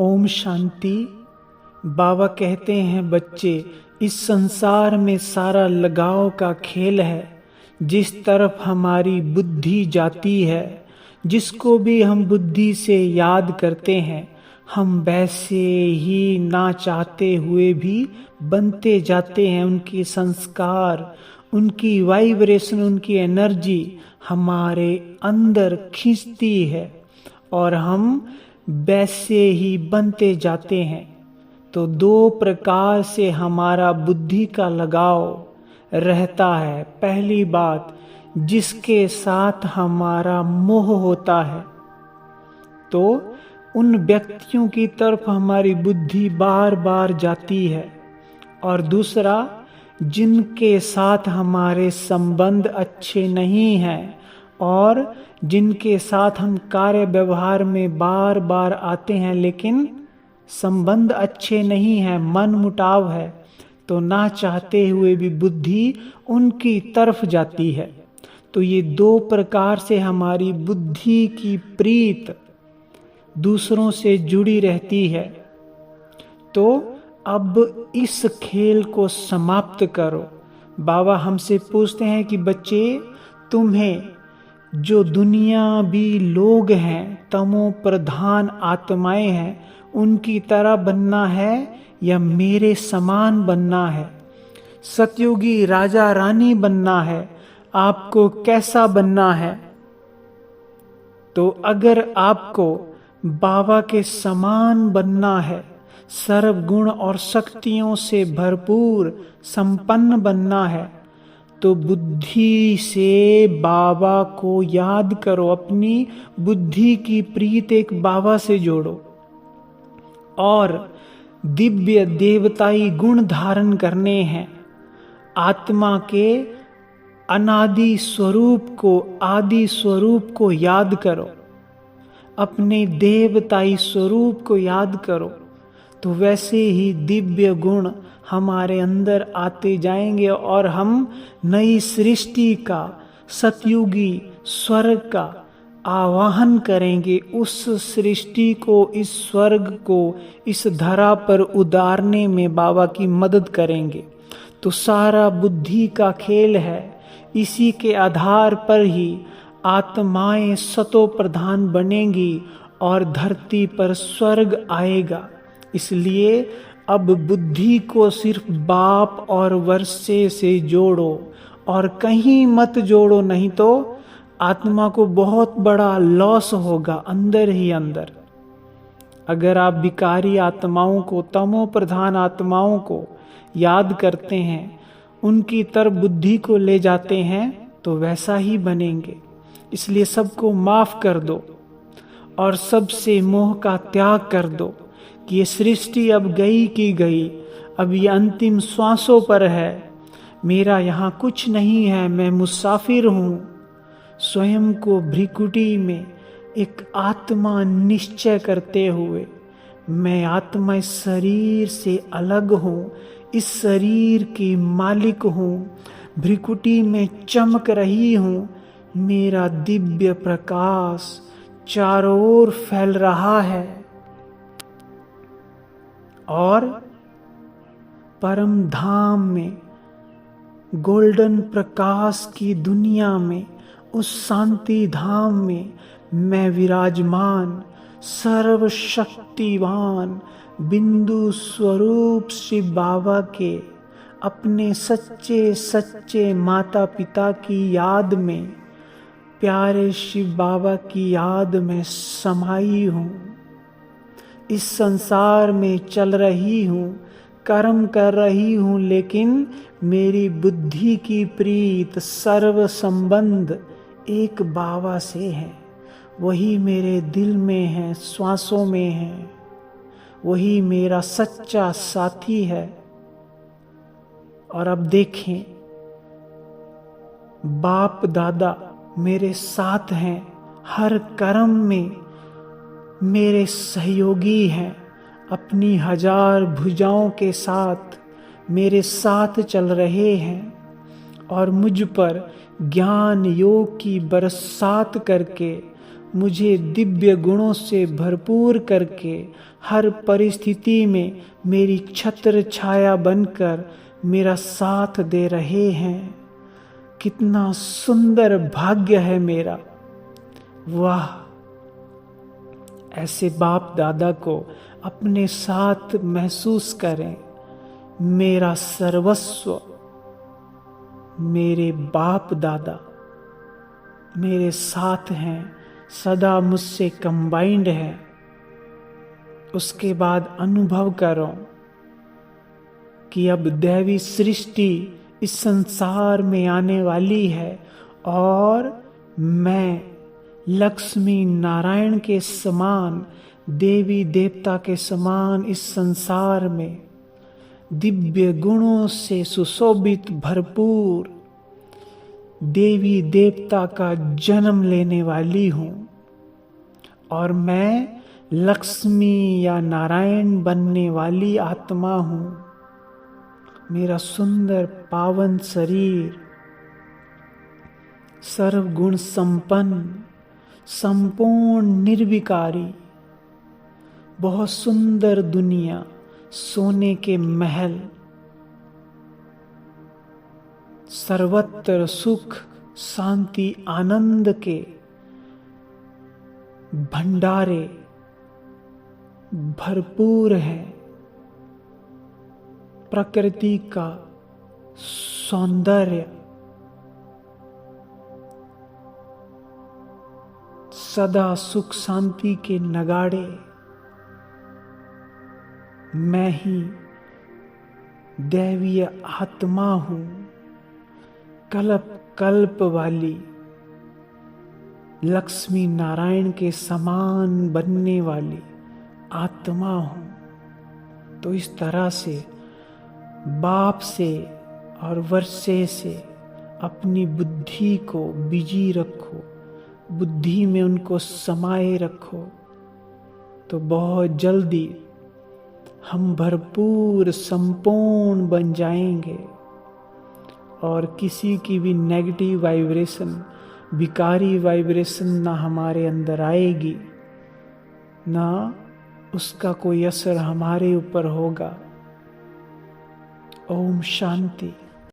ओम शांति। बाबा कहते हैं बच्चे, इस संसार में सारा लगाव का खेल है। जिस तरफ हमारी बुद्धि जाती है, जिसको भी हम बुद्धि से याद करते हैं, हम वैसे ही ना चाहते हुए भी बनते जाते हैं। उनके संस्कार, उनकी वाइब्रेशन, उनकी एनर्जी हमारे अंदर खींचती है और हम वैसे ही बनते जाते हैं। तो दो प्रकार से हमारा बुद्धि का लगाव रहता है। पहली बात, जिसके साथ हमारा मोह होता है, तो उन व्यक्तियों की तरफ हमारी बुद्धि बार बार जाती है। और दूसरा, जिनके साथ हमारे संबंध अच्छे नहीं हैं और जिनके साथ हम कार्य व्यवहार में बार बार आते हैं लेकिन संबंध अच्छे नहीं हैं, मन मुटाव है, तो ना चाहते हुए भी बुद्धि उनकी तरफ जाती है। तो ये दो प्रकार से हमारी बुद्धि की प्रीत दूसरों से जुड़ी रहती है। तो अब इस खेल को समाप्त करो। बाबा हमसे पूछते हैं कि बच्चे, तुम्हें जो दुनियावी लोग हैं, तमो प्रधान आत्माएं हैं, उनकी तरह बनना है या मेरे समान बनना है? सतयुगी राजा रानी बनना है? आपको कैसा बनना है? तो अगर आपको बाबा के समान बनना है, सर्वगुण और शक्तियों से भरपूर संपन्न बनना है, तो बुद्धि से बाबा को याद करो। अपनी बुद्धि की प्रीत एक बाबा से जोड़ो और दिव्य देवताई गुण धारण करने हैं। आत्मा के अनादि स्वरूप को, आदि स्वरूप को याद करो, अपने देवताई स्वरूप को याद करो। तो वैसे ही दिव्य गुण हमारे अंदर आते जाएंगे और हम नई सृष्टि का, सतयुगी स्वर्ग का आवाहन करेंगे। उस सृष्टि को, इस स्वर्ग को इस धरा पर उतारने में बाबा की मदद करेंगे। तो सारा बुद्धि का खेल है। इसी के आधार पर ही आत्माएं सतो प्रधान बनेंगी और धरती पर स्वर्ग आएगा। इसलिए अब बुद्धि को सिर्फ बाप और वर्षे से जोड़ो और कहीं मत जोड़ो, नहीं तो आत्मा को बहुत बड़ा लॉस होगा अंदर ही अंदर। अगर आप विकारी आत्माओं को, तमो प्रधान आत्माओं को याद करते हैं, उनकी तरफ बुद्धि को ले जाते हैं, तो वैसा ही बनेंगे। इसलिए सबको माफ कर दो और सबसे मोह का त्याग कर दो कि ये सृष्टि अब गई की गई, अब ये अंतिम श्वासों पर है। मेरा यहाँ कुछ नहीं है, मैं मुसाफिर हूँ। स्वयं को भ्रिकुटी में एक आत्मा निश्चय करते हुए, मैं आत्मा इस शरीर से अलग हूँ, इस शरीर की मालिक हूँ, भ्रिकुटी में चमक रही हूँ। मेरा दिव्य प्रकाश चारों ओर फैल रहा है और परम धाम में, गोल्डन प्रकाश की दुनिया में, उस शांति धाम में मैं विराजमान, सर्वशक्तिवान बिंदु स्वरूप शिव बाबा के, अपने सच्चे सच्चे माता पिता की याद में, प्यारे शिव बाबा की याद में समाई हूँ। इस संसार में चल रही हूँ, कर्म कर रही हूँ, लेकिन मेरी बुद्धि की प्रीत, सर्व संबंध एक बाबा से है। वही मेरे दिल में है, श्वासों में है, वही मेरा सच्चा साथी है। और अब देखें, बाप दादा मेरे साथ हैं, हर कर्म में मेरे सहयोगी हैं, अपनी 1000 भुजाओं के साथ मेरे साथ चल रहे हैं और मुझ पर ज्ञान योग की बरसात करके मुझे दिव्य गुणों से भरपूर करके हर परिस्थिति में मेरी छत्र छाया बनकर मेरा साथ दे रहे हैं। कितना सुंदर भाग्य है मेरा। वाह! ऐसे बाप दादा को अपने साथ महसूस करें। मेरा सर्वस्व, मेरे बाप दादा मेरे साथ हैं, सदा मुझसे कंबाइंड है। उसके बाद अनुभव करो कि अब दैवी सृष्टि इस संसार में आने वाली है और मैं लक्ष्मी नारायण के समान, देवी देवता के समान इस संसार में दिव्य गुणों से सुशोभित भरपूर देवी देवता का जन्म लेने वाली हूँ और मैं लक्ष्मी या नारायण बनने वाली आत्मा हूँ। मेरा सुंदर पावन शरीर सर्वगुण संपन्न, संपूर्ण निर्विकारी, बहुत सुंदर दुनिया, सोने के महल, सर्वत्र सुख शांति आनंद के भंडारे भरपूर है। प्रकृति का सौंदर्य, सदा सुख शांति के नगाड़े, मैं ही दैवीय आत्मा हूँ, कल्प कल्प वाली लक्ष्मी नारायण के समान बनने वाली आत्मा हूँ। तो इस तरह से बाप से और वर्षे से अपनी बुद्धि को बिजी रखो, बुद्धि में उनको समाये रखो, तो बहुत जल्दी हम भरपूर संपूर्ण बन जाएंगे और किसी की भी नेगेटिव वाइब्रेशन, विकारी वाइब्रेशन ना हमारे अंदर आएगी, ना उसका कोई असर हमारे ऊपर होगा। ओम शांति।